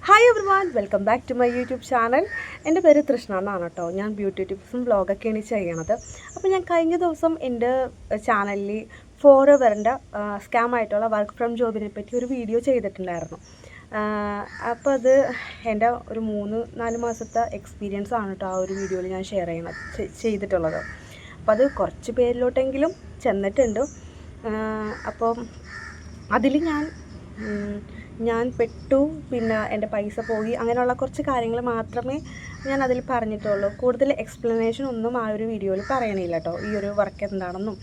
Hi everyone, welcome back to my YouTube channel. എൻ്റെ പേര് തൃഷ്ണ എന്നാണ് കേട്ടോ. ഞാൻ ബ്യൂട്ടി ടിപ്സും വ്ളോഗൊക്കെയാണ് ചെയ്യണത്. അപ്പോൾ ഞാൻ കഴിഞ്ഞ ദിവസം എൻ്റെ ചാനലിൽ ഫോറെവറിൻ്റെ സ്കാം ആയിട്ടുള്ള വർക്ക് ഫ്രം ജോബിനെ പറ്റി ഒരു വീഡിയോ ചെയ്തിട്ടുണ്ടായിരുന്നു. അപ്പോൾ അത് എൻ്റെ ഒരു 3-4 മാസത്തെ എക്സ്പീരിയൻസ് ആണ് കേട്ടോ ആ ഒരു വീഡിയോയിൽ ഞാൻ ചെയ്തിട്ടുള്ളത്. അപ്പോൾ അത് കുറച്ച് പേരിലോട്ടെങ്കിലും ചെന്നിട്ടുണ്ട്. അപ്പം അതിൽ ഞാൻ പെട്ടു, പിന്നെ എൻ്റെ പൈസ പോയി, അങ്ങനെയുള്ള കുറച്ച് കാര്യങ്ങൾ മാത്രമേ ഞാൻ അതിൽ പറഞ്ഞിട്ടുള്ളൂ. കൂടുതൽ എക്സ്പ്ലനേഷൻ ഒന്നും ആ ഒരു വീഡിയോയിൽ പറയണില്ല കേട്ടോ. ഈ ഒരു വർക്ക് എന്താണെന്നും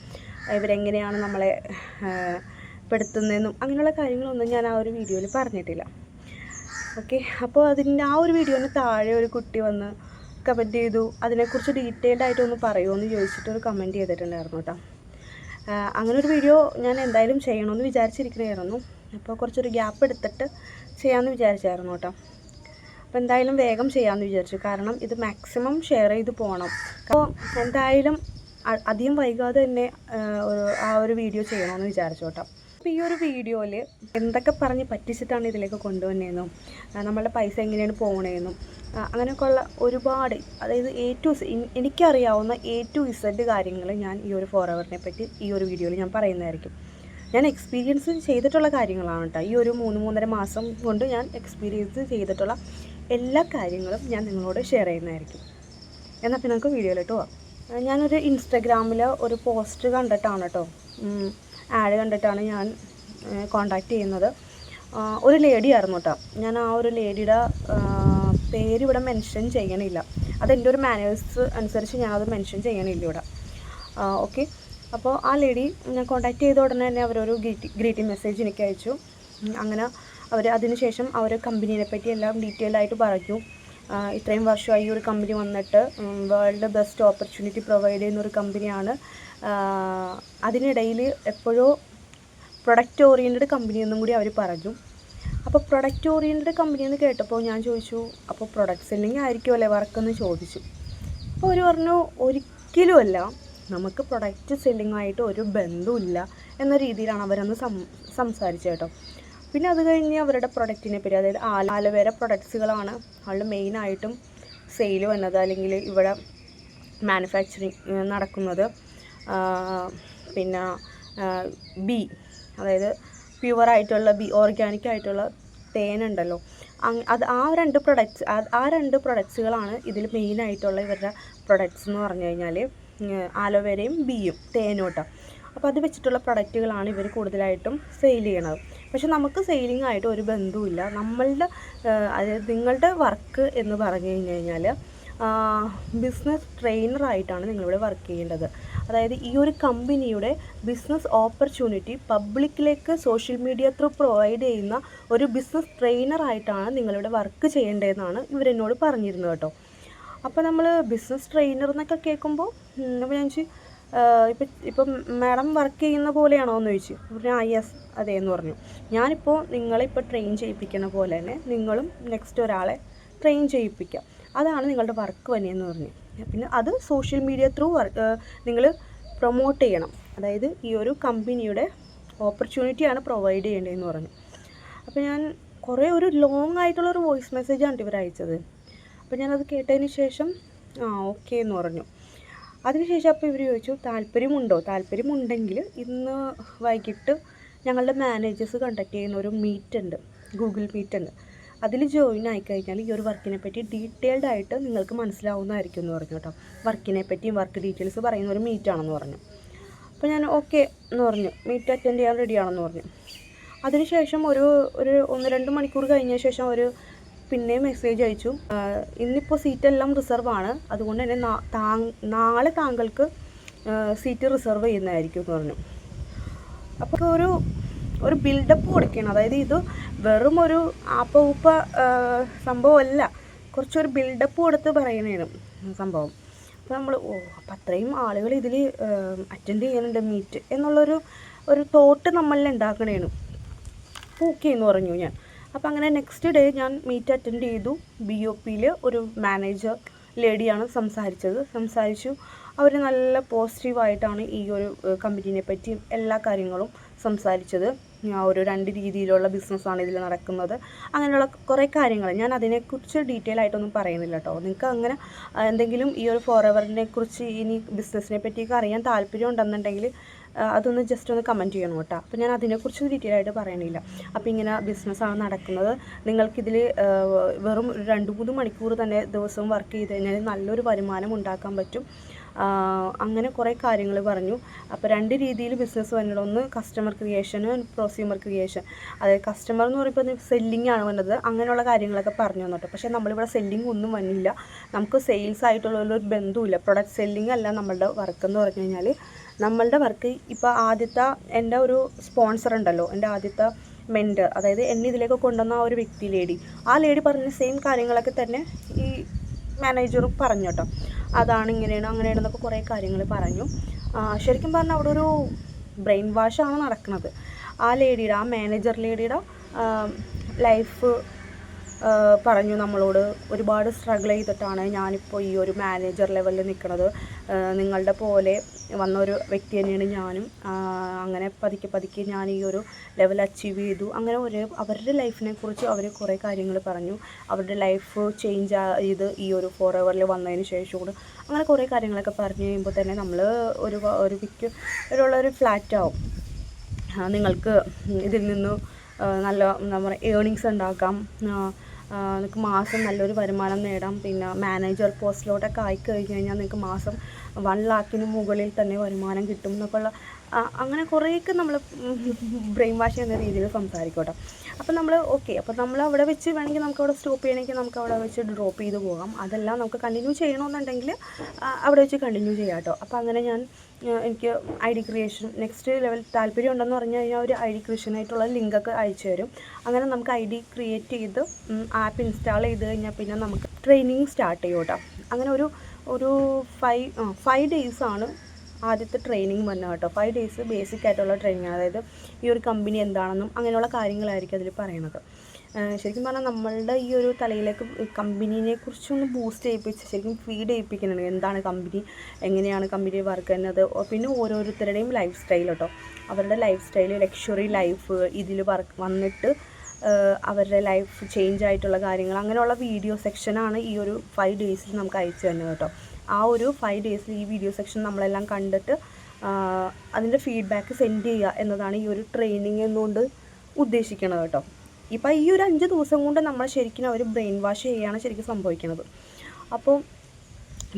ഇവരെങ്ങനെയാണ് നമ്മളെ പെടുത്തുന്നതെന്നും അങ്ങനെയുള്ള കാര്യങ്ങളൊന്നും ഞാൻ ആ ഒരു വീഡിയോയിൽ പറഞ്ഞിട്ടില്ല. ഓക്കെ, അപ്പോൾ അതിൻ്റെ ആ ഒരു വീഡിയോന് താഴെ ഒരു കുട്ടി വന്ന് കമൻറ്റ് ചെയ്തു, അതിനെക്കുറിച്ച് ഡീറ്റെയിൽഡ് ആയിട്ടൊന്ന് പറയുമോ എന്ന് ചോദിച്ചിട്ടൊരു കമൻറ്റ് ചെയ്തിട്ടുണ്ടായിരുന്നു കേട്ടോ. അങ്ങനെ ഒരു വീഡിയോ ഞാൻ എന്തായാലും ചെയ്യണമെന്ന് വിചാരിച്ചിരിക്കുകയായിരുന്നു. അപ്പോൾ കുറച്ചൊരു ഗ്യാപ്പ് എടുത്തിട്ട് ചെയ്യാമെന്ന് വിചാരിച്ചായിരുന്നു കേട്ടോ. അപ്പോൾ എന്തായാലും വേഗം ചെയ്യാമെന്ന് വിചാരിച്ചു, കാരണം ഇത് മാക്സിമം ഷെയർ ചെയ്ത് പോകണം. അപ്പോൾ എന്തായാലും അധികം വൈകാതെ തന്നെ ആ ഒരു വീഡിയോ ചെയ്യണമെന്ന് വിചാരിച്ചു കേട്ടോ. അപ്പോൾ ഈ ഒരു വീഡിയോയിൽ എന്തൊക്കെ പറഞ്ഞ് പറ്റിച്ചിട്ടാണ് ഇതിലേക്ക് കൊണ്ടുവന്നതെന്നും നമ്മളുടെ പൈസ എങ്ങനെയാണ് പോകണതെന്നും അങ്ങനെയൊക്കെയുള്ള ഒരുപാട്, അതായത് എനിക്കറിയാവുന്ന A to Z കാര്യങ്ങൾ ഞാൻ ഈ ഒരു ഫോറെവറിനെ പറ്റി ഈ ഒരു വീഡിയോയിൽ ഞാൻ പറയുന്നതായിരിക്കും. ഞാൻ എക്സ്പീരിയൻസ് ചെയ്തിട്ടുള്ള കാര്യങ്ങളാണ് കേട്ടോ. ഈ ഒരു 3-3.5 മാസം കൊണ്ട് ഞാൻ എക്സ്പീരിയൻസ് ചെയ്തിട്ടുള്ള എല്ലാ കാര്യങ്ങളും ഞാൻ നിങ്ങളോട് ഷെയർ ചെയ്യുന്നതായിരിക്കും. എന്നാൽ പിന്നെ നമുക്ക് വീഡിയോയിലോട്ട് പോവാം. ഞാനൊരു ഇൻസ്റ്റഗ്രാമിൽ ഒരു പോസ്റ്റ് കണ്ടിട്ടാണ് കേട്ടോ, ആഡ് കണ്ടിട്ടാണ് ഞാൻ കോണ്ടാക്ട് ചെയ്യുന്നത്. ഒരു ലേഡി ആയിരുന്നു കേട്ടോ. ഞാൻ ആ ഒരു ലേഡിയുടെ പേര് ഇവിടെ മെൻഷൻ ചെയ്യണില്ല. അതെൻ്റെ ഒരു മാനേഴ്സ് അനുസരിച്ച് ഞാനത് മെൻഷൻ ചെയ്യണില്ല ഇവിടെ. ഓക്കെ, അപ്പോൾ ആ ലേഡി ഞാൻ കോണ്ടാക്ട് ചെയ്ത ഉടനെ തന്നെ അവരൊരു ഗ്രീറ്റിംഗ് മെസ്സേജ് എനിക്ക് അയച്ചു. അങ്ങനെ അതിനുശേഷം അവർ കമ്പനീനെ പറ്റി എല്ലാം ഡീറ്റെയിൽ ആയിട്ട് പറഞ്ഞു. ഇത്രയും വർഷമായി ഈ ഒരു കമ്പനി വന്നിട്ട് വേൾഡ് ബെസ്റ്റ് ഓപ്പർച്യൂണിറ്റി പ്രൊവൈഡ് ചെയ്യുന്നൊരു കമ്പനിയാണ്. അതിനിടയിൽ എപ്പോഴോ പ്രൊഡക്റ്റ് ഓറിയൻറ്റഡ് കമ്പനി എന്നും കൂടി അവർ പറഞ്ഞു. അപ്പോൾ പ്രൊഡക്റ്റ് ഓറിയൻറ്റഡ് കമ്പനി എന്ന് കേട്ടപ്പോൾ ഞാൻ ചോദിച്ചു, അപ്പോൾ പ്രൊഡക്റ്റ് സെല്ലിംഗ് ആയിരിക്കുമല്ലേ വർക്കെന്ന് ചോദിച്ചു. അപ്പോൾ അവർ പറഞ്ഞു, ഒരിക്കലുമല്ല, നമുക്ക് പ്രൊഡക്റ്റ് സെല്ലിങ്ങായിട്ട് ഒരു ബന്ധമില്ല എന്ന രീതിയിലാണ് അവരന്ന് സംസാരിച്ചത് കേട്ടോ. പിന്നെ അത് കഴിഞ്ഞ് അവരുടെ പ്രൊഡക്റ്റിനെ പറ്റി, അതായത് ആലോവേര പ്രൊഡക്ട്സുകളാണ് അവളുടെ മെയിനായിട്ടും സെയിൽ വന്നത്, അല്ലെങ്കിൽ ഇവിടെ മാനുഫാക്ചറിങ് നടക്കുന്നത്. പിന്നെ അതായത് പ്യുവറായിട്ടുള്ള ഓർഗാനിക് ആയിട്ടുള്ള തേനുണ്ടല്ലോ, ആ രണ്ട് പ്രൊഡക്ട്സുകളാണ് ഇതിൽ മെയിനായിട്ടുള്ള ഇവരുടെ പ്രൊഡക്ട്സ് എന്ന് പറഞ്ഞു കഴിഞ്ഞാൽ ആലോവേരയും ബീയും തേനും കേട്ടോ. അപ്പോൾ അത് വെച്ചിട്ടുള്ള പ്രൊഡക്റ്റുകളാണ് ഇവർ കൂടുതലായിട്ടും സെയിൽ ചെയ്യണത്. പക്ഷെ നമുക്ക് സെയിലിംഗ് ആയിട്ട് ഒരു ബന്ധവുമില്ല. അതായത് നിങ്ങളുടെ വർക്ക് എന്ന് പറഞ്ഞു കഴിഞ്ഞാൽ ബിസിനസ് ട്രെയിനറായിട്ടാണ് നിങ്ങളിവിടെ വർക്ക് ചെയ്യേണ്ടത്. അതായത് ഈ ഒരു കമ്പനിയുടെ ബിസിനസ് ഓപ്പർച്യൂണിറ്റി പബ്ലിക്കിലേക്ക് സോഷ്യൽ മീഡിയ ത്രൂ പ്രൊവൈഡ് ചെയ്യുന്ന ഒരു ബിസിനസ് ട്രെയിനറായിട്ടാണ് നിങ്ങളിവിടെ വർക്ക് ചെയ്യേണ്ടതെന്നാണ് ഇവരെന്നോട് പറഞ്ഞിരുന്നത് കേട്ടോ. അപ്പോൾ നമ്മൾ ബിസിനസ് ട്രെയിനർ എന്നൊക്കെ കേൾക്കുമ്പോൾ അപ്പോൾ ഞാൻ ചോദിച്ചു, ഇപ്പം മാഡം വർക്ക് ചെയ്യുന്ന പോലെയാണോ എന്ന് ചോദിച്ചു. പറഞ്ഞു, യെസ് അതെ എന്ന് പറഞ്ഞു. ഞാനിപ്പോൾ നിങ്ങളിപ്പോൾ ട്രെയിൻ ചെയ്യിപ്പിക്കുന്ന പോലെ തന്നെ നിങ്ങളും നെക്സ്റ്റ് ഒരാളെ ട്രെയിൻ ചെയ്യിപ്പിക്കുക, അതാണ് നിങ്ങളുടെ വർക്ക് തന്നെയെന്ന് പറഞ്ഞു. പിന്നെ അത് സോഷ്യൽ മീഡിയ ത്രൂ നിങ്ങൾ പ്രൊമോട്ട് ചെയ്യണം, അതായത് ഈ ഒരു കമ്പനിയുടെ ഓപ്പർച്യൂണിറ്റിയാണ് പ്രൊവൈഡ് ചെയ്യേണ്ടതെന്ന് പറഞ്ഞു. അപ്പോൾ ഞാൻ ഒരു ലോങ് ആയിട്ടുള്ളൊരു വോയിസ് മെസ്സേജാണ് ഇവർ അയച്ചത്. അപ്പോൾ ഞാനത് കേട്ടതിന് ശേഷം ഓക്കെ എന്ന് പറഞ്ഞു. അതിനുശേഷം അപ്പോൾ ഇവർ ചോദിച്ചു, താല്പര്യമുണ്ടെങ്കിൽ ഇന്ന് വൈകിട്ട് ഞങ്ങളുടെ മാനേജേഴ്സ് കണ്ടക്ട് ചെയ്യുന്ന ഒരു മീറ്റുണ്ട്, ഗൂഗിൾ മീറ്റുണ്ട്, അതിൽ ജോയിൻ ആയിക്കഴിഞ്ഞാൽ ഈ ഒരു വർക്കിനെ പറ്റി ഡീറ്റെയിൽഡ് ആയിട്ട് നിങ്ങൾക്ക് മനസ്സിലാവുന്നതായിരിക്കും എന്ന് പറഞ്ഞു കേട്ടോ. വർക്കിനെ പറ്റിയും വർക്ക് ഡീറ്റെയിൽസ് പറയുന്ന ഒരു മീറ്റാണെന്ന് പറഞ്ഞു. അപ്പോൾ ഞാൻ ഓക്കെ എന്ന് പറഞ്ഞു, മീറ്റ് അറ്റൻഡ് ചെയ്യാൻ റെഡിയാണെന്ന് പറഞ്ഞു. അതിനുശേഷം ഒരു 1-2 മണിക്കൂർ കഴിഞ്ഞ ശേഷം ഒരു പിന്നെ മെസ്സേജ് അയച്ചു, ഇന്നിപ്പോൾ സീറ്റെല്ലാം റിസർവാണ്, അതുകൊണ്ട് തന്നെ നാളെ താങ്കൾക്ക് സീറ്റ് റിസർവ് ചെയ്യുന്നതായിരിക്കും എന്ന് പറഞ്ഞു. അപ്പോൾ ഒരു ബിൽഡപ്പ് കൊടുക്കണം, അതായത് ഇത് വെറും ഒരു ആപ്പ സംഭവമല്ല, കുറച്ചൊരു ബിൽഡപ്പ് കൊടുത്ത് പറയുന്നതാണ് സംഭവം. അപ്പോൾ നമ്മൾ അപ്പോൾ അത്രയും ആളുകൾ ഇതിൽ അറ്റൻഡ് ചെയ്യുന്നുണ്ട് മീറ്റ് എന്നുള്ളൊരു തോട്ട് നമ്മളിൽ ഉണ്ടാക്കണേനു. ഓക്കെ എന്ന് പറഞ്ഞു ഞാൻ. അപ്പോൾ അങ്ങനെ നെക്സ്റ്റ് ഡേ ഞാൻ മീറ്റ് അറ്റൻഡ് ചെയ്തു. BOPയിൽ ഒരു മാനേജർ ലേഡിയാണ് സംസാരിച്ചു. അവർ നല്ല പോസിറ്റീവായിട്ടാണ് ഈ ഒരു കമ്പനീനെ പറ്റിയും എല്ലാ കാര്യങ്ങളും സംസാരിച്ചത്. ഒരു 2 രീതിയിലുള്ള ബിസിനസ്സാണ് ഇതിൽ നടക്കുന്നത്. അങ്ങനെയുള്ള കുറേ കാര്യങ്ങൾ ഞാൻ അതിനെക്കുറിച്ച് ഡീറ്റെയിൽ ആയിട്ടൊന്നും പറയുന്നില്ല കേട്ടോ. നിങ്ങൾക്ക് അങ്ങനെ എന്തെങ്കിലും ഈ ഒരു ഫോറെവറിനെ കുറിച്ച് ഇനി ബിസിനസ്സിനെ പറ്റിയൊക്കെ അറിയാൻ താല്പര്യം ഉണ്ടെന്നുണ്ടെങ്കിൽ അതൊന്ന് ജസ്റ്റ് ഒന്ന് കമൻറ്റ് ചെയ്യണം കേട്ടോ. അപ്പോൾ ഞാൻ അതിനെക്കുറിച്ച് ഡീറ്റെയിൽ ആയിട്ട് പറയണില്ല. അപ്പോൾ ഇങ്ങനെ ബിസിനസ്സാണ് നടക്കുന്നത്. നിങ്ങൾക്കിതിൽ വെറും 2-3 മണിക്കൂർ തന്നെ ദിവസവും വർക്ക് ചെയ്ത് കഴിഞ്ഞാൽ നല്ലൊരു വരുമാനം ഉണ്ടാക്കാൻ പറ്റും. അങ്ങനെ കുറേ കാര്യങ്ങൾ പറഞ്ഞു. അപ്പോൾ 2 രീതിയിൽ ബിസിനസ് വരുന്നുണ്ട്. ഒന്ന് കസ്റ്റമർ ക്രിയേഷൻ, പ്രൊസ്യൂമർ ക്രിയേഷൻ. അതായത് കസ്റ്റമർ എന്ന് പറയുമ്പോൾ സെല്ലിംഗ് ആണ് വന്നത്. അങ്ങനെയുള്ള കാര്യങ്ങളൊക്കെ പറഞ്ഞു തന്നു കേട്ടോ. പക്ഷേ നമ്മളിവിടെ സെല്ലിംഗ് ഒന്നും വന്നില്ല. നമുക്ക് സെയിൽസ് ആയിട്ടുള്ള ഒരു ബന്ധവുമില്ല. പ്രൊഡക്റ്റ് സെല്ലിംഗ് അല്ല നമ്മളുടെ വർക്ക് എന്ന് പറഞ്ഞു കഴിഞ്ഞാൽ. നമ്മളുടെ വർക്ക് ഇപ്പോൾ ആദ്യത്തെ എൻ്റെ ഒരു സ്പോൺസർ ഉണ്ടല്ലോ, എൻ്റെ ആദ്യത്തെ മെൻറ്റർ, അതായത് എന്നെ ഇതിലേക്ക് കൊണ്ടുവന്ന ആ ഒരു വ്യക്തി ആ ലേഡി പറഞ്ഞ സെയിം കാര്യങ്ങളൊക്കെ തന്നെ ഈ മാനേജറും പറഞ്ഞു കേട്ടോ. അതാണ് ഇങ്ങനെയാണ് അങ്ങനെയാണെന്നൊക്കെ കുറേ കാര്യങ്ങൾ പറഞ്ഞു. ശരിക്കും പറഞ്ഞാൽ അവിടെ ഒരു ബ്രെയിൻ വാഷാണ് നടക്കുന്നത്. ആ ലേഡിയുടെ, ആ മാനേജർ ലേഡിയുടെ ലൈഫ് പറഞ്ഞു നമ്മളോട്. ഒരുപാട് സ്ട്രഗിൾ ചെയ്തിട്ടാണ് ഞാനിപ്പോൾ ഈ ഒരു മാനേജർ ലെവലിൽ നിൽക്കുന്നത്. നിങ്ങളുടെ പോലെ വന്നൊരു വ്യക്തി തന്നെയാണ് ഞാനും. അങ്ങനെ പതുക്കെ ഞാൻ ഈ ഒരു ലെവൽ അച്ചീവ് ചെയ്തു. അങ്ങനെ അവരുടെ ലൈഫിനെ കുറിച്ച് അവർ കുറേ കാര്യങ്ങൾ പറഞ്ഞു. അവരുടെ ലൈഫ് ചേഞ്ച് ചെയ്ത് ഈ ഒരു ഫോറെവറിൽ വന്നതിന് ശേഷം കൂടെ അങ്ങനെ കുറേ കാര്യങ്ങളൊക്കെ പറഞ്ഞു കഴിയുമ്പോൾ തന്നെ നമ്മൾ ഒരു ഒരു ഫ്ലാറ്റ് ആവും. നിങ്ങൾക്ക് ഇതിൽ നിന്ന് നല്ല എന്താ പറയുക ഏർണിങ്സ് ഉണ്ടാക്കാം, നിങ്ങൾക്ക് മാസം നല്ലൊരു വരുമാനം നേടാം. പിന്നെ മാനേജർ പോസ്റ്റിലോട്ടൊക്കെ ആയിക്കഴിഞ്ഞ് കഴിഞ്ഞാൽ നിങ്ങൾക്ക് മാസം 1 lakhന് മുകളിൽ തന്നെ വരുമാനം കിട്ടും എന്നൊക്കെയുള്ള അങ്ങനെ കുറേയൊക്കെ നമ്മൾ ബ്രെയിൻ വാഷ് ചെയ്യുന്ന രീതിയിൽ സംസാരിക്കും കേട്ടോ. അപ്പോൾ നമ്മൾ ഓക്കെ, അപ്പോൾ നമ്മൾ അവിടെ വെച്ച് വേണമെങ്കിൽ നമുക്ക് അവിടെ സ്റ്റോപ്പ് ചെയ്യണമെങ്കിൽ നമുക്ക് അവിടെ വെച്ച് ഡ്രോപ്പ് ചെയ്ത് പോകാം. അതെല്ലാം നമുക്ക് കണ്ടിന്യൂ ചെയ്യണമെന്നുണ്ടെങ്കിൽ അവിടെ വെച്ച് കണ്ടിന്യൂ ചെയ്യാം കേട്ടോ. അപ്പോൾ അങ്ങനെ എനിക്ക് ID ക്രിയേഷൻ നെക്സ്റ്റ് ലെവൽ താല്പര്യം ഉണ്ടെന്ന് പറഞ്ഞു കഴിഞ്ഞാൽ ഒരു ID ക്രിയേഷനായിട്ടുള്ള ലിങ്കൊക്കെ അയച്ചു തരും. അങ്ങനെ നമുക്ക് ID ക്രിയേറ്റ് ചെയ്ത് ആപ്പ് ഇൻസ്റ്റാൾ ചെയ്ത് കഴിഞ്ഞാൽ പിന്നെ നമുക്ക് ട്രെയിനിങ് സ്റ്റാർട്ട് ചെയ്യും കേട്ടോ. അങ്ങനെ ഒരു 5 ഡേയ്സാണ് ആദ്യത്തെ ട്രെയിനിങ് വന്നത് കേട്ടോ. 5 ഡേയ്സ് ബേസിക് ആയിട്ടുള്ള ട്രെയിനിങ്, അതായത് ഈ ഒരു കമ്പനി എന്താണെന്നും അങ്ങനെയുള്ള കാര്യങ്ങളായിരിക്കും അതിൽ പറയുന്നത്. ശരിക്കും പറഞ്ഞാൽ നമ്മളുടെ ഈ ഒരു തലയിലേക്ക് കമ്പനീനെ കുറിച്ചൊന്ന് ബൂസ്റ്റ് ചെയ്യിപ്പിച്ച് ശരിക്കും ഫീഡ് ചെയ്യിപ്പിക്കുന്നുണ്ട്. എന്താണ് കമ്പനി, എങ്ങനെയാണ് കമ്പനി വർക്ക് എന്നത്. പിന്നെ ഓരോരുത്തരുടെയും ലൈഫ് സ്റ്റൈൽ കേട്ടോ. അവരുടെ ലൈഫ് സ്റ്റൈൽ, ലക്ഷറി ലൈഫ് ഇതിൽ വന്നിട്ട് അവരുടെ ലൈഫ് ചേഞ്ച് ആയിട്ടുള്ള കാര്യങ്ങൾ, അങ്ങനെയുള്ള വീഡിയോ സെക്ഷനാണ് ഈ ഒരു 5 ഡേയ്സിൽ നമുക്ക് അയച്ചു തന്നത് കേട്ടോ. ആ ഒരു 5 ഡേയ്സിൽ ഈ വീഡിയോ സെക്ഷൻ നമ്മളെല്ലാം കണ്ടിട്ട് അതിൻ്റെ ഫീഡ്ബാക്ക് സെൻഡ് ചെയ്യുക എന്നതാണ് ഈ ഒരു ട്രെയിനിങ് എന്നുകൊണ്ട് ഉദ്ദേശിക്കുന്നത് കേട്ടോ. ഇപ്പോൾ ഈ ഒരു 5 ദിവസം കൊണ്ട് നമ്മൾ ശരിക്കും അവർ ബ്രെയിൻ വാഷ് ചെയ്യുകയാണ് ശരിക്കും സംഭവിക്കുന്നത്. അപ്പോൾ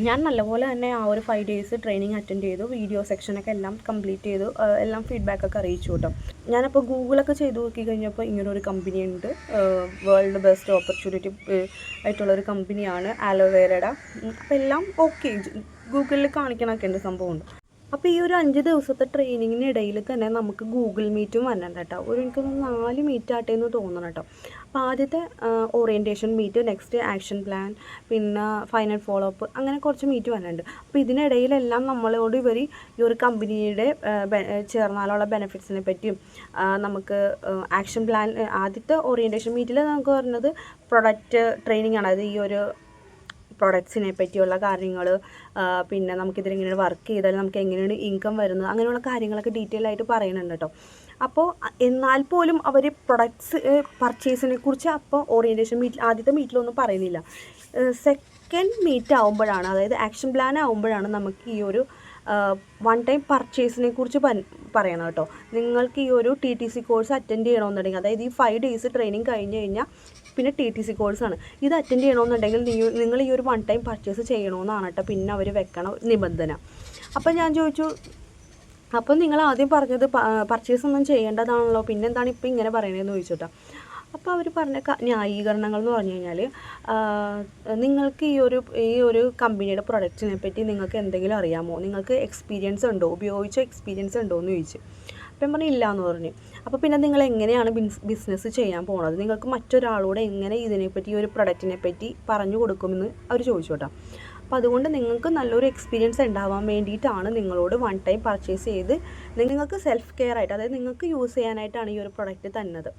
ഞാൻ നല്ലപോലെ തന്നെ ആ ഒരു 5 ഡേയ്സ് ട്രെയിനിങ് അറ്റൻഡ് ചെയ്തു. വീഡിയോ സെക്ഷനൊക്കെ എല്ലാം കംപ്ലീറ്റ് ചെയ്തു. എല്ലാം ഫീഡ്ബാക്കൊക്കെ അറിയിച്ചു കേട്ടോ. ഞാനപ്പോൾ ഗൂഗിളൊക്കെ ചെയ്ത് നോക്കി കഴിഞ്ഞപ്പോൾ ഇങ്ങനൊരു കമ്പനി ഉണ്ട്. വേൾഡ് ബെസ്റ്റ് ഓപ്പർച്യൂണിറ്റി ആയിട്ടുള്ളൊരു കമ്പനിയാണ് ആലോവേരയുടെ. അപ്പോൾ എല്ലാം ഓക്കെ, ഗൂഗിളിൽ കാണിക്കണമൊക്കെ ഉണ്ട്, സംഭവമുണ്ട്. അപ്പോൾ ഈ ഒരു 5 ദിവസത്തെ ട്രെയിനിങ്ങിനിടയിൽ തന്നെ നമുക്ക് ഗൂഗിൾ മീറ്റും വരണം കേട്ടോ. എനിക്കൊന്ന് 4 മീറ്റ് ആട്ടെ എന്ന് തോന്നണം കേട്ടോ. അപ്പോൾ ആദ്യത്തെ orientation meet, next action plan, പിന്നെ ഫൈനൽ ഫോളോ അപ്പ്, അങ്ങനെ കുറച്ച് മീറ്റ് വന്നിട്ടുണ്ട്. അപ്പോൾ ഇതിനിടയിലെല്ലാം നമ്മളോട് ഇവർ ഈ ഒരു കമ്പനിയുടെ ചേർന്നാലുള്ള ബെനിഫിറ്റ്സിനെ പറ്റിയും നമുക്ക് ആക്ഷൻ പ്ലാൻ, ആദ്യത്തെ ഓറിയൻറ്റേഷൻ മീറ്റിൽ നമുക്ക് പറയുന്നത് പ്രൊഡക്റ്റ് ട്രെയിനിങ് ആണ്. അത് ഈ ഒരു പ്രൊഡക്ട്സിനെ പറ്റിയുള്ള കാര്യങ്ങൾ, പിന്നെ നമുക്കിതിലെങ്ങനെ വർക്ക് ചെയ്താൽ നമുക്ക് എങ്ങനെയാണ് ഇൻകം വരുന്നത്, അങ്ങനെയുള്ള കാര്യങ്ങളൊക്കെ ഡീറ്റെയിൽ ആയിട്ട് പറയുന്നുണ്ട് കേട്ടോ. അപ്പോൾ എന്നാൽ പോലും അവർ പ്രൊഡക്ട്സ് പർച്ചേസിനെ കുറിച്ച് അപ്പോൾ ഓറിയൻറ്റേഷൻ ആദ്യത്തെ മീറ്റിലൊന്നും പറയുന്നില്ല. സെക്കൻഡ് മീറ്റ് ആകുമ്പോഴാണ്, അതായത് ആക്ഷൻ പ്ലാൻ ആകുമ്പോഴാണ് നമുക്ക് ഈ ഒരു 1 ടൈം പർച്ചേസിനെ കുറിച്ച് പറയണം കേട്ടോ. നിങ്ങൾക്ക് ഈ ഒരു TTC കോഴ്സ് അറ്റൻഡ് ചെയ്യണമെന്നുണ്ടെങ്കിൽ, അതായത് ഈ 5 ഡേയ്സ് ട്രെയിനിങ് കഴിഞ്ഞ് കഴിഞ്ഞാൽ പിന്നെ TTC കോഴ്സാണ്. ഇത് അറ്റൻഡ് ചെയ്യണമെന്നുണ്ടെങ്കിൽ നിങ്ങൾ ഈ ഒരു 1 ടൈം പർച്ചേസ് ചെയ്യണമെന്നാണ് കേട്ടോ പിന്നെ അവർ വെക്കണ നിബന്ധന. അപ്പം ഞാൻ ചോദിച്ചു, അപ്പം നിങ്ങൾ ആദ്യം പറഞ്ഞത് പർച്ചേസ് ഒന്നും ചെയ്യേണ്ടതാണല്ലോ, പിന്നെന്താണ് ഇപ്പോൾ ഇങ്ങനെ പറയണതെന്ന് ചോദിച്ചു. അപ്പോൾ അവർ പറഞ്ഞ ന്യായീകരണങ്ങൾ എന്ന് പറഞ്ഞു കഴിഞ്ഞാൽ, നിങ്ങൾക്ക് ഈ ഒരു കമ്പനിയുടെ പ്രൊഡക്റ്റിനെ പറ്റി നിങ്ങൾക്ക് എന്തെങ്കിലും അറിയാമോ, നിങ്ങൾക്ക് എക്സ്പീരിയൻസ് ഉണ്ടോ, ഉപയോഗിച്ച എക്സ്പീരിയൻസ് ഉണ്ടോ എന്ന് ചോദിച്ചു. അപ്പം പറഞ്ഞു ഇല്ല എന്ന് പറഞ്ഞു. അപ്പോൾ പിന്നെ നിങ്ങൾ എങ്ങനെയാണ് ബിസിനസ് ചെയ്യാൻ പോകുന്നത്, നിങ്ങൾക്ക് മറ്റൊരാളോട് എങ്ങനെ ഇതിനെപ്പറ്റി ഈ ഒരു പ്രൊഡക്റ്റിനെ പറ്റി പറഞ്ഞു കൊടുക്കുമെന്ന് അവർ ചോദിച്ചു കേട്ടോ. അപ്പോൾ അതുകൊണ്ട് നിങ്ങൾക്ക് നല്ലൊരു എക്സ്പീരിയൻസ് ഉണ്ടാവാൻ വേണ്ടിയിട്ടാണ് നിങ്ങളോട് 1 ടൈം പർച്ചേസ് ചെയ്ത് നിങ്ങൾക്ക് സെൽഫ് കെയർ ആയിട്ട്, അതായത് നിങ്ങൾക്ക് യൂസ് ചെയ്യാനായിട്ടാണ് ഈ ഒരു പ്രൊഡക്റ്റ് തന്നത്.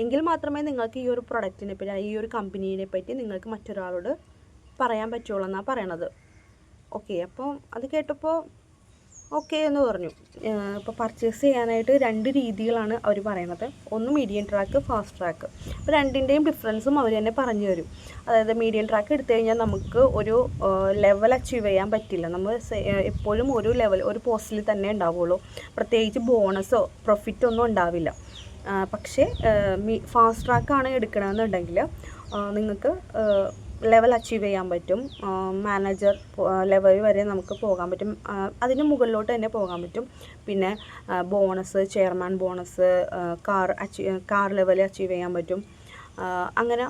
എങ്കിൽ മാത്രമേ നിങ്ങൾക്ക് ഈ ഒരു പ്രൊഡക്റ്റിനെ പറ്റി, ഈ ഒരു കമ്പനീനെ പറ്റി നിങ്ങൾക്ക് മറ്റൊരാളോട് പറയാൻ പറ്റുള്ളൂ എന്നാണ് പറയണത്. ഓക്കെ, അപ്പോൾ അത് കേട്ടപ്പോൾ ഓക്കെ എന്ന് പറഞ്ഞു. ഇപ്പോൾ പർച്ചേസ് ചെയ്യാനായിട്ട് 2 രീതികളാണ് അവർ പറയുന്നത്. ഒന്ന് മീഡിയം ട്രാക്ക്, ഫാസ്റ്റ് ട്രാക്ക്. അപ്പോൾ രണ്ടിൻ്റെയും ഡിഫറൻസും അവർ തന്നെ പറഞ്ഞു തരും. അതായത് മീഡിയം ട്രാക്ക് എടുത്തു കഴിഞ്ഞാൽ നമുക്ക് ഒരു ലെവൽ അച്ചീവ് ചെയ്യാൻ പറ്റില്ല. നമ്മൾ എപ്പോഴും ഒരു ലെവൽ, ഒരു പോസ്റ്റിൽ തന്നെ ഉണ്ടാവുള്ളൂ. പ്രത്യേകിച്ച് ബോണസോ പ്രോഫിറ്റോ ഒന്നും ഉണ്ടാവില്ല. പക്ഷേ ഫാസ്റ്റ് ട്രാക്കാണ് എടുക്കണമെന്നുണ്ടെങ്കിൽ നിങ്ങൾക്ക് ലെവൽ അച്ചീവ് ചെയ്യാൻ പറ്റും. മാനേജർ ലെവൽ വരെ നമുക്ക് പോകാൻ പറ്റും. അതിന് മുകളിലോട്ട് തന്നെ പോകാൻ പറ്റും. പിന്നെ bonus, chairman bonus, car level achieve ചെയ്യാൻ പറ്റും. അങ്ങനെ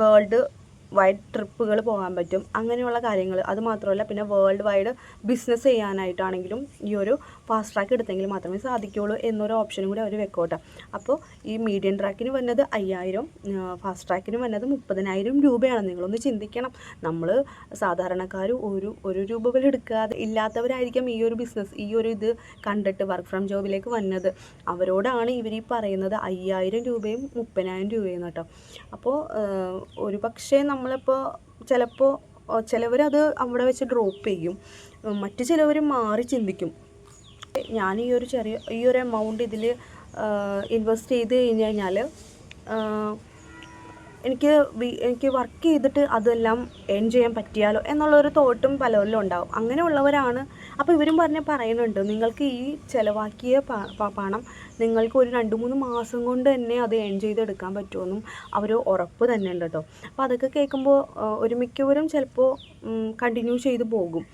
വേൾഡ് വൈഡ് ട്രിപ്പുകൾ പോകാൻ പറ്റും. അങ്ങനെയുള്ള കാര്യങ്ങൾ. അതുമാത്രമല്ല പിന്നെ വേൾഡ് വൈഡ് ബിസിനസ് ചെയ്യാനായിട്ടാണെങ്കിലും ഈ ഒരു ഫാസ്റ്റ് ട്രാക്ക് എടുത്തെങ്കിൽ മാത്രമേ സാധിക്കുകയുള്ളൂ എന്നൊരു ഓപ്ഷനും കൂടി അവർ വെക്കോട്ടെ. അപ്പോൾ ഈ മീഡിയം ട്രാക്കിന് വന്നത് 5000, ഫാസ്റ്റ് ട്രാക്കിന് വന്നത് 30,000 രൂപയാണ്. നിങ്ങളൊന്ന് ചിന്തിക്കണം. നമ്മൾ സാധാരണക്കാർ ഒരു രൂപ പോലും എടുക്കാതെ ഇല്ലാത്തവരായിരിക്കും ഈ ഒരു ബിസിനസ്, ഈ ഒരു ഇത് കണ്ടിട്ട് വർക്ക് ഫ്രം ജോബിലേക്ക് വന്നത്. അവരോടാണ് ഇവർ ഈ പറയുന്നത് 5000 രൂപയും 30,000 രൂപയും കേട്ടോ. അപ്പോൾ ഒരു പക്ഷേ നമ്മളിപ്പോൾ ചിലവരത് അവിടെ വെച്ച് ഡ്രോപ്പ് ചെയ്യും. മറ്റു ചിലവർ മാറി ചിന്തിക്കും. ഞാൻ ഈ ഒരു എമൗണ്ട് ഇതിൽ ഇൻവെസ്റ്റ് ചെയ്ത് കഴിഞ്ഞ് കഴിഞ്ഞാൽ എനിക്ക് വർക്ക് ചെയ്തിട്ട് അതെല്ലാം ഏൺ ചെയ്യാൻ പറ്റിയാലോ എന്നുള്ളൊരു തോട്ടും പലരിലും ഉണ്ടാവും. അങ്ങനെയുള്ളവരാണ്. അപ്പോൾ ഇവരും പറയുന്നുണ്ട്, നിങ്ങൾക്ക് ഈ ചിലവാക്കിയ പണം നിങ്ങൾക്ക് ഒരു 2-3 മാസം കൊണ്ട് തന്നെ അത് ഏൺ ചെയ്തെടുക്കാൻ പറ്റുമെന്നും അവർ ഉറപ്പ് തന്നെ ഉണ്ട് കേട്ടോ. അപ്പോൾ അതൊക്കെ കേൾക്കുമ്പോൾ ഒരു മിക്കവരും ചിലപ്പോൾ കണ്ടിന്യൂ ചെയ്ത് പോകും.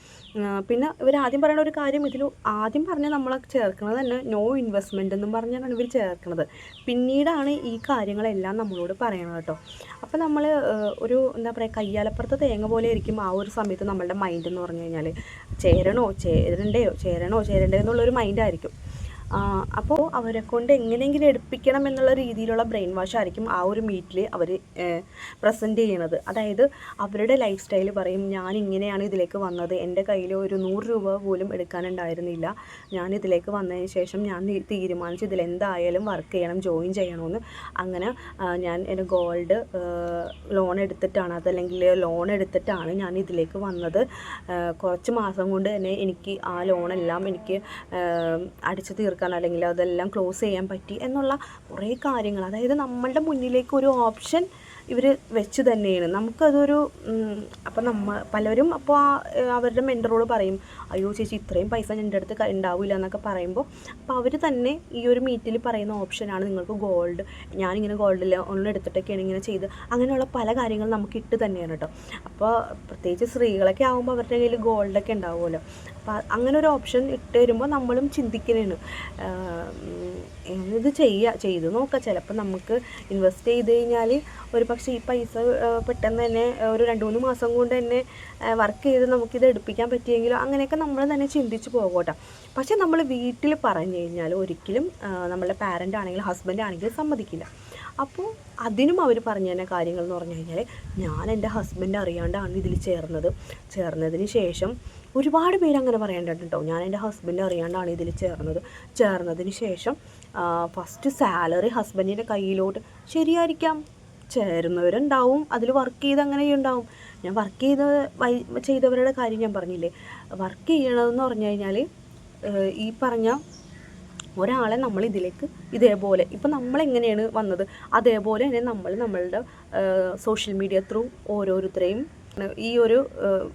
പിന്നെ ഇവർ ആദ്യം പറയുന്ന ഒരു കാര്യം, ഇതിൽ ആദ്യം പറഞ്ഞ് നമ്മളെ ചേർക്കുന്നത് തന്നെ നോ ഇൻവെസ്റ്റ്മെൻ്റ് എന്നും പറഞ്ഞാണ് ഇവർ ചേർക്കുന്നത്. പിന്നീടാണ് ഈ കാര്യങ്ങളെല്ലാം നമ്മളോട് പറയണത് കേട്ടോ. അപ്പോൾ നമ്മൾ ഒരു എന്താ പറയുക, കയ്യാലപ്പുറത്ത് തേങ്ങ പോലെ ഇരിക്കും ആ ഒരു സമയത്ത് നമ്മളുടെ മൈൻഡ് എന്ന് പറഞ്ഞു കഴിഞ്ഞാൽ ചേരണോ എന്നുള്ളൊരു മൈൻഡായിരിക്കും. അപ്പോൾ അവരെ കൊണ്ട് എങ്ങനെയെങ്കിലും എടുപ്പിക്കണം എന്നുള്ള രീതിയിലുള്ള ബ്രെയിൻ വാഷ് ആയിരിക്കും ആ ഒരു മീറ്റിൽ അവർ പ്രസൻറ്റ് ചെയ്യണത്. അതായത് അവരുടെ ലൈഫ് സ്റ്റൈൽ പറയും, ഞാൻ ഇങ്ങനെയാണ് ഇതിലേക്ക് വന്നത്, എൻ്റെ കയ്യിൽ ഒരു 100 രൂപ പോലും എടുക്കാനുണ്ടായിരുന്നില്ല, ഞാൻ ഇതിലേക്ക് വന്നതിന് ശേഷം ഞാൻ തീരുമാനിച്ചു ഇതിലെന്തായാലും വർക്ക് ചെയ്യണം, ജോയിൻ ചെയ്യണമെന്ന്. അങ്ങനെ ഞാൻ എൻ്റെ ഗോൾഡ് ലോൺ എടുത്തിട്ടാണ്, അതല്ലെങ്കിൽ ലോൺ എടുത്തിട്ടാണ് ഞാൻ ഇതിലേക്ക് വന്നത്. കുറച്ച് മാസം കൊണ്ട് തന്നെ എനിക്ക് ആ ലോണെല്ലാം എനിക്ക് അടിച്ചു തീർക്കാൻ അല്ലെങ്കിൽ അതെല്ലാം ക്ലോസ് ചെയ്യാൻ പറ്റി എന്നുള്ള കുറേ കാര്യങ്ങൾ. അതായത് നമ്മളുടെ മുന്നിലേക്ക് ഒരു ഓപ്ഷൻ ഇവർ വെച്ച് തന്നെയാണ്. നമുക്കതൊരു അപ്പം പലരും അപ്പോൾ അവരുടെ മെൻറ്ററോട് പറയും, അയ്യോ ചേച്ചി ഇത്രയും പൈസ എൻ്റെ അടുത്ത് ഉണ്ടാവില്ല എന്നൊക്കെ പറയുമ്പോൾ അപ്പോൾ അവർ തന്നെ ഈ ഒരു മീറ്റിൽ പറയുന്ന ഓപ്ഷനാണ് നിങ്ങൾക്ക് ഗോൾഡ്. ഞാനിങ്ങനെ ഗോൾഡിൽ ഒന്ന് എടുത്തിട്ടൊക്കെയാണ് ഇങ്ങനെ ചെയ്ത്, അങ്ങനെയുള്ള പല കാര്യങ്ങളും നമുക്ക് ഇട്ട് തന്നെയാണ് കേട്ടോ. അപ്പോൾ പ്രത്യേകിച്ച് സ്ത്രീകളൊക്കെ ആകുമ്പോൾ അവരുടെ കയ്യിൽ ഗോൾഡൊക്കെ ഉണ്ടാവുമല്ലോ. അപ്പോൾ അങ്ങനെ ഒരു ഓപ്ഷൻ ഇട്ട് വരുമ്പോൾ നമ്മളും ചിന്തിക്കുന്നതാണ്, ഇത് ചെയ്ത് നോക്കാം. ചിലപ്പോൾ നമുക്ക് ഇൻവെസ്റ്റ് ചെയ്ത് കഴിഞ്ഞാൽ ഒരു പക്ഷേ ഈ പൈസ പെട്ടെന്ന് തന്നെ ഒരു 2-3 മാസം കൊണ്ട് തന്നെ വർക്ക് ചെയ്ത് നമുക്കിത് എടുപ്പിക്കാൻ പറ്റിയെങ്കിലോ അങ്ങനെയൊക്കെ നമ്മൾ തന്നെ ചിന്തിച്ച് പോകട്ടെ. പക്ഷേ നമ്മൾ വീട്ടിൽ പറഞ്ഞു കഴിഞ്ഞാൽ ഒരിക്കലും നമ്മളുടെ പാരൻ്റ് ആണെങ്കിലും ഹസ്ബൻഡ് ആണെങ്കിലും സമ്മതിക്കില്ല. അപ്പോൾ അതിനും അവർ പറഞ്ഞു തന്നെ കാര്യങ്ങൾ എന്ന് പറഞ്ഞു കഴിഞ്ഞാൽ, ഞാൻ എൻ്റെ ഹസ്ബൻഡ് അറിയാണ്ടാണ് ഇതിൽ ചേർന്നതിന് ശേഷം ഒരുപാട് പേര് അങ്ങനെ പറയേണ്ടത് കേട്ടോ. ഞാൻ എൻ്റെ ഹസ്ബൻഡ് അറിയാണ്ടാണ് ഇതിൽ ചേർന്നതിന് ശേഷം ഫസ്റ്റ് സാലറി ഹസ്ബൻഡിൻ്റെ കയ്യിലോട്ട്, ശരിയായിരിക്കാം, ചേരുന്നവരുണ്ടാവും, അതിൽ വർക്ക് ചെയ്ത് അങ്ങനെ ഉണ്ടാവും. ഞാൻ വർക്ക് ചെയ്തവരുടെ കാര്യം ഞാൻ പറഞ്ഞില്ലേ. വർക്ക് ചെയ്യണമെന്ന് പറഞ്ഞു കഴിഞ്ഞാൽ ഈ പറഞ്ഞ ഒരാളെ നമ്മൾ ഇതിലേക്ക് ഇതേപോലെ ഇപ്പം നമ്മളെങ്ങനെയാണ് വന്നത് അതേപോലെ തന്നെ നമ്മളുടെ സോഷ്യൽ മീഡിയ ത്രൂ ഓരോരുത്തരെയും ഈ ഒരു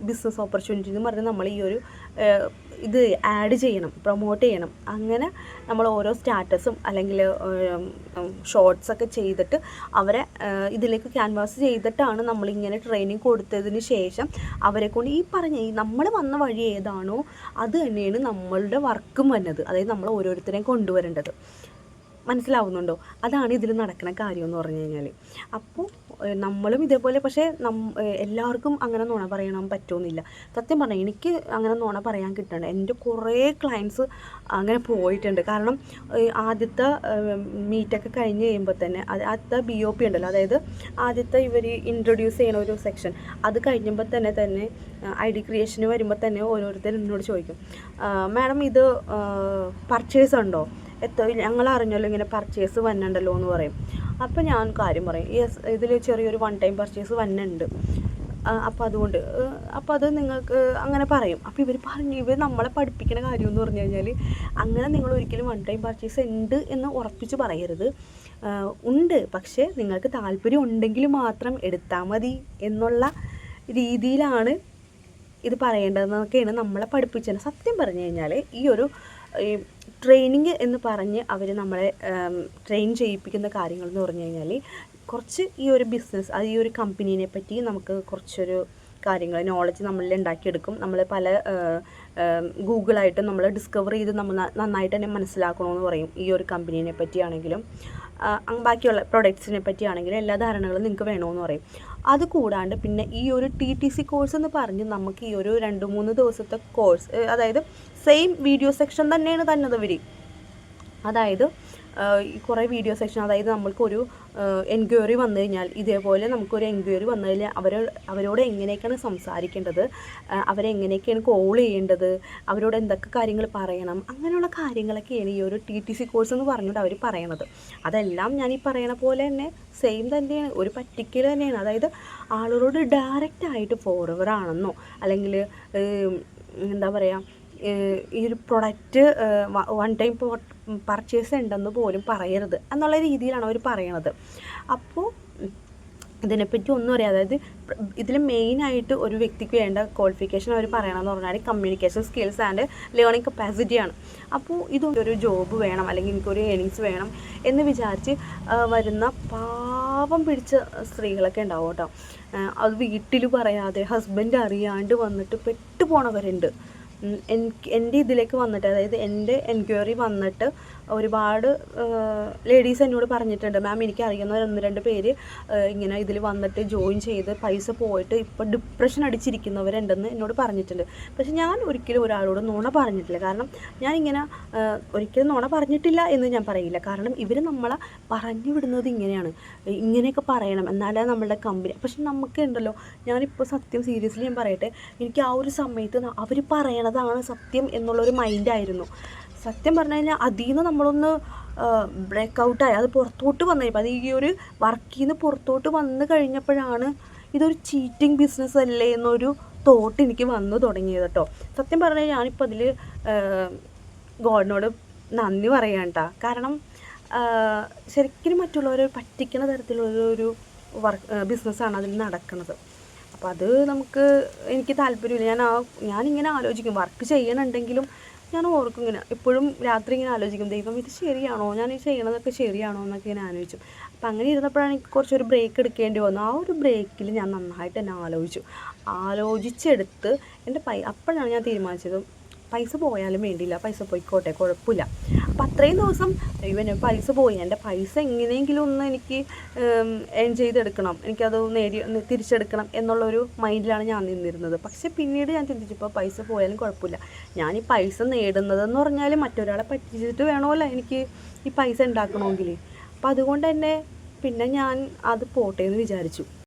ബിസിനസ് ഓപ്പർച്യൂണിറ്റി എന്ന് പറഞ്ഞാൽ നമ്മൾ ഈ ഒരു ഇത് ആഡ് ചെയ്യണം, പ്രൊമോട്ട് ചെയ്യണം. അങ്ങനെ നമ്മൾ ഓരോ സ്റ്റാറ്റസും അല്ലെങ്കിൽ ഷോർട്സൊക്കെ ചെയ്തിട്ട് അവരെ ഇതിലേക്ക് ക്യാൻവാസ് ചെയ്തിട്ടാണ് നമ്മളിങ്ങനെ ട്രെയിനിങ് കൊടുത്തതിന് ശേഷം അവരെ കൊണ്ട് ഈ നമ്മൾ വന്ന വഴി ഏതാണോ അത് തന്നെയാണ് നമ്മളുടെ വർക്കും വന്നത്. അതായത് നമ്മൾ ഓരോരുത്തരെയും കൊണ്ടുവരേണ്ടത്. മനസ്സിലാവുന്നുണ്ടോ? അതാണ് ഇതിൽ നടക്കുന്ന കാര്യം എന്ന് പറഞ്ഞു കഴിഞ്ഞാൽ. അപ്പോൾ നമ്മളും ഇതേപോലെ, പക്ഷേ എല്ലാവർക്കും അങ്ങനെ നുണ പറയാൻ പറ്റുമെന്നില്ല. സത്യം പറഞ്ഞാൽ എനിക്ക് അങ്ങനെ നുണ പറയാൻ കിട്ടുന്നുണ്ട്. എൻ്റെ കുറേ ക്ലയൻസ് അങ്ങനെ പോയിട്ടുണ്ട്. കാരണം ആദ്യത്തെ മീറ്റൊക്കെ കഴിഞ്ഞ് കഴിയുമ്പോൾ തന്നെ ആദ്യത്തെ BOP ഉണ്ടല്ലോ, അതായത് ആദ്യത്തെ ഇവർ ഇൻട്രൊഡ്യൂസ് ചെയ്യുന്ന ഒരു സെക്ഷൻ, അത് കഴിഞ്ഞപ്പോൾ തന്നെ ID ക്രിയേഷന് വരുമ്പോൾ തന്നെ ഓരോരുത്തർ എന്നോട് ചോദിക്കും, മാഡം ഇത് പർച്ചേസ് ഉണ്ടോ, ഞങ്ങൾ അറിഞ്ഞല്ലോ ഇങ്ങനെ പർച്ചേസ് വന്നിട്ടുണ്ടല്ലോ എന്ന് പറയും. അപ്പോൾ ഞാൻ കാര്യം പറയും, യെസ് ഇതിൽ ചെറിയൊരു 1 ടൈം പർച്ചേസ് വന്നിട്ടുണ്ട്. അപ്പോൾ അതുകൊണ്ട് അപ്പോൾ അത് നിങ്ങൾക്ക് അങ്ങനെ പറയും. അപ്പോൾ ഇവർ നമ്മളെ പഠിപ്പിക്കുന്ന കാര്യം എന്ന് പറഞ്ഞു കഴിഞ്ഞാൽ അങ്ങനെ നിങ്ങൾ ഒരിക്കലും വൺ ടൈം പർച്ചേസ് ഉണ്ട് എന്ന് ഉറപ്പിച്ച് പറയരുത്. ഉണ്ട്, പക്ഷേ നിങ്ങൾക്ക് താല്പര്യം ഉണ്ടെങ്കിൽ മാത്രം എടുത്താൽ മതി എന്നുള്ള രീതിയിലാണ് ഇത് പറയേണ്ടതെന്നൊക്കെയാണ് നമ്മളെ പഠിപ്പിച്ചത്. സത്യം പറഞ്ഞു കഴിഞ്ഞാൽ ഈ ഒരു ട്രെയിനിങ് എന്ന് പറഞ്ഞ് അവർ നമ്മളെ ട്രെയിൻ ചെയ്യിപ്പിക്കുന്ന കാര്യങ്ങൾ എന്ന് പറഞ്ഞു കഴിഞ്ഞാൽ കുറച്ച് ഈ ഒരു ബിസിനസ്, അത് ഈ ഒരു കമ്പനീനെ പറ്റി നമുക്ക് കുറച്ചൊരു കാര്യങ്ങൾ നോളജ് നമ്മളിൽ ഉണ്ടാക്കിയെടുക്കും. നമ്മൾ പല ഗൂഗിളായിട്ടും നമ്മൾ ഡിസ്കവർ ചെയ്ത് നമ്മൾ നന്നായിട്ട് തന്നെ മനസ്സിലാക്കണമെന്ന് പറയും. ഈ ഒരു കമ്പനീനെ പറ്റിയാണെങ്കിലും ബാക്കിയുള്ള പ്രൊഡക്ട്സിനെ പറ്റിയാണെങ്കിലും എല്ലാ ധാരണകളും നിങ്ങൾക്ക് വേണമെന്ന് പറയും. അത് കൂടാണ്ട് പിന്നെ ഈ ഒരു TTC കോഴ്സ് എന്ന് പറഞ്ഞ് നമുക്ക് ഈ ഒരു 2-3 ദിവസത്തെ കോഴ്സ്, അതായത് സെയിം വീഡിയോ സെക്ഷൻ തന്നെയാണ് തന്നത് ഇവർ. അതായത് കുറേ വീഡിയോ സെക്ഷൻ, അതായത് നമ്മൾക്കൊരു എൻക്വയറി വന്നു കഴിഞ്ഞാൽ, ഇതേപോലെ നമുക്കൊരു എൻക്വയറി വന്നു കഴിഞ്ഞാൽ അവരോട് എങ്ങനെയൊക്കെയാണ് സംസാരിക്കേണ്ടത്, അവരെങ്ങനെയൊക്കെയാണ് കോൾ ചെയ്യേണ്ടത്, അവരോട് എന്തൊക്കെ കാര്യങ്ങൾ പറയണം, അങ്ങനെയുള്ള കാര്യങ്ങളൊക്കെയാണ് ഈ ഒരു TTC കോഴ്സ് എന്ന് പറഞ്ഞിട്ട് അവർ പറയണത്. അതെല്ലാം ഞാൻ ഈ പറയണ പോലെ തന്നെ സെയിം തന്നെയാണ്, ഒരു പർട്ടിക്കുലർ തന്നെയാണ്. അതായത് ആളുകളോട് ഡയറക്റ്റായിട്ട് ഫോർവേഡ് ആണെന്നോ അല്ലെങ്കിൽ എന്താ പറയുക, ഈ ഒരു പ്രൊഡക്റ്റ് വൺ ടൈം പർച്ചേസ് ഉണ്ടെന്ന് പോലും പറയരുത് എന്നുള്ള രീതിയിലാണ് അവർ പറയണത്. അപ്പോൾ ഇതിനെപ്പറ്റി ഒന്നും അറിയാം. അതായത് ഇതിൽ മെയിനായിട്ട് ഒരു വ്യക്തിക്ക് വേണ്ട ക്വാളിഫിക്കേഷൻ അവർ പറയണമെന്ന് പറഞ്ഞാൽ കമ്മ്യൂണിക്കേഷൻ സ്കിൽസ് ആൻഡ് ലേണിംഗ് കപ്പാസിറ്റിയാണ്. അപ്പോൾ ഇതൊരു ജോബ് വേണം അല്ലെങ്കിൽ എനിക്കൊരു ഏണിങ്സ് വേണം എന്ന് വിചാരിച്ച് വരുന്ന പാവം പിടിച്ച സ്ത്രീകളൊക്കെ ഉണ്ടാവും കേട്ടോ. അത് വീട്ടിൽ പറയാതെ ഹസ്ബൻഡ് അറിയാണ്ട് വന്നിട്ട് പെട്ടു പോണവരുണ്ട്. എൻ്റെ ഇതിലേക്ക് വന്നിട്ട്, അതായത് എൻ്റെ എൻക്വയറി വന്നിട്ട് ഒരുപാട് ലേഡീസ് എന്നോട് പറഞ്ഞിട്ടുണ്ട്, മാം എനിക്ക് അറിയുന്ന 1-2 പേര് ഇങ്ങനെ ഇതിൽ വന്നിട്ട് ജോയിൻ ചെയ്ത് പൈസ പോയിട്ട് ഇപ്പോൾ ഡിപ്രഷൻ അടിച്ചിരിക്കുന്നവരുണ്ടെന്ന് എന്നോട് പറഞ്ഞിട്ടുണ്ട്. പക്ഷെ ഞാൻ ഒരിക്കലും ഒരാളോട് നുണ പറഞ്ഞിട്ടില്ല. കാരണം ഞാനിങ്ങനെ ഒരിക്കലും നുണ പറഞ്ഞിട്ടില്ല എന്ന് ഞാൻ പറയില്ല. കാരണം ഇവർ നമ്മളെ പറഞ്ഞു വിടുന്നത് ഇങ്ങനെയാണ്, ഇങ്ങനെയൊക്കെ പറയണം എന്നാലേ നമ്മളുടെ കമ്പനി. പക്ഷെ നമുക്ക് ഉണ്ടല്ലോ, ഞാനിപ്പോൾ സത്യം സീരിയസ്ലി ഞാൻ പറയട്ടെ, എനിക്ക് ആ ഒരു സമയത്ത് അവർ പറയണതാണ് സത്യം എന്നുള്ളൊരു മൈൻഡായിരുന്നു. സത്യം പറഞ്ഞു കഴിഞ്ഞാൽ അതിൽ നിന്ന് നമ്മളൊന്ന് ബ്രേക്കൗട്ടായി, അത് പുറത്തോട്ട് വന്നു കഴിഞ്ഞപ്പോൾ, അത് ഈ ഒരു വർക്കിൽ നിന്ന് പുറത്തോട്ട് വന്നു കഴിഞ്ഞപ്പോഴാണ് ഇതൊരു ചീറ്റിംഗ് ബിസിനസ് അല്ലേ എന്നൊരു തോട്ട് എനിക്ക് വന്നു തുടങ്ങിയത് കേട്ടോ. സത്യം പറഞ്ഞു കഴിഞ്ഞാൽ ഞാനിപ്പോൾ അതിൽ ഗോഡിനോട് നന്ദി പറയാം കേട്ടോ. കാരണം ശരിക്കും മറ്റുള്ളവരെ പറ്റിക്കുന്ന തരത്തിലുള്ളൊരു ബിസിനസ്സാണ് അതിൽ നടക്കുന്നത്. അപ്പോൾ അത് എനിക്ക് താല്പര്യമില്ല. ഞാനിങ്ങനെ ആലോചിക്കും, വർക്ക് ചെയ്യണമെന്നുണ്ടെങ്കിലും ഞാൻ ഓർക്കും ഇങ്ങനെ, എപ്പോഴും രാത്രി ഇങ്ങനെ ആലോചിക്കും, ദൈവം ഇത് ശരിയാണോ, ഞാൻ ഈ ചെയ്യണതൊക്കെ ശരിയാണോ എന്നൊക്കെ ഇങ്ങനെ ആലോചിച്ചു. അപ്പം അങ്ങനെ ഇരുന്നപ്പോഴാണ് എനിക്ക് കുറച്ചൊരു ബ്രേക്ക് എടുക്കേണ്ടി വന്നു. ആ ഒരു ബ്രേക്കിൽ ഞാൻ നന്നായിട്ട് തന്നെ ആലോചിച്ചെടുത്ത് അപ്പോഴാണ് ഞാൻ തീരുമാനിച്ചത്, പൈസ പോയാലും വേണ്ടിയില്ല, പൈസ പോയിക്കോട്ടെ, കുഴപ്പമില്ല. അപ്പം അത്രയും ദിവസം പൈസ പോയി, എൻ്റെ പൈസ എങ്ങനെയെങ്കിലും ഒന്ന് എനിക്ക് ഏൺ ചെയ്തെടുക്കണം, എനിക്കത് തിരിച്ചെടുക്കണം എന്നുള്ളൊരു മൈൻഡിലാണ് ഞാൻ നിന്നിരുന്നത്. പക്ഷെ പിന്നീട് ഞാൻ ചിന്തിച്ചപ്പോൾ പൈസ പോയാലും കുഴപ്പമില്ല, ഞാൻ ഈ പൈസ നേടുന്നതെന്ന് പറഞ്ഞാൽ മറ്റൊരാളെ പറ്റിച്ചിട്ട് വേണമല്ലോ എനിക്ക് ഈ പൈസ ഉണ്ടാക്കണമെങ്കിൽ. അപ്പം അതുകൊണ്ട് തന്നെ പിന്നെ ഞാൻ അത് പോട്ടെ എന്ന് വിചാരിച്ചു.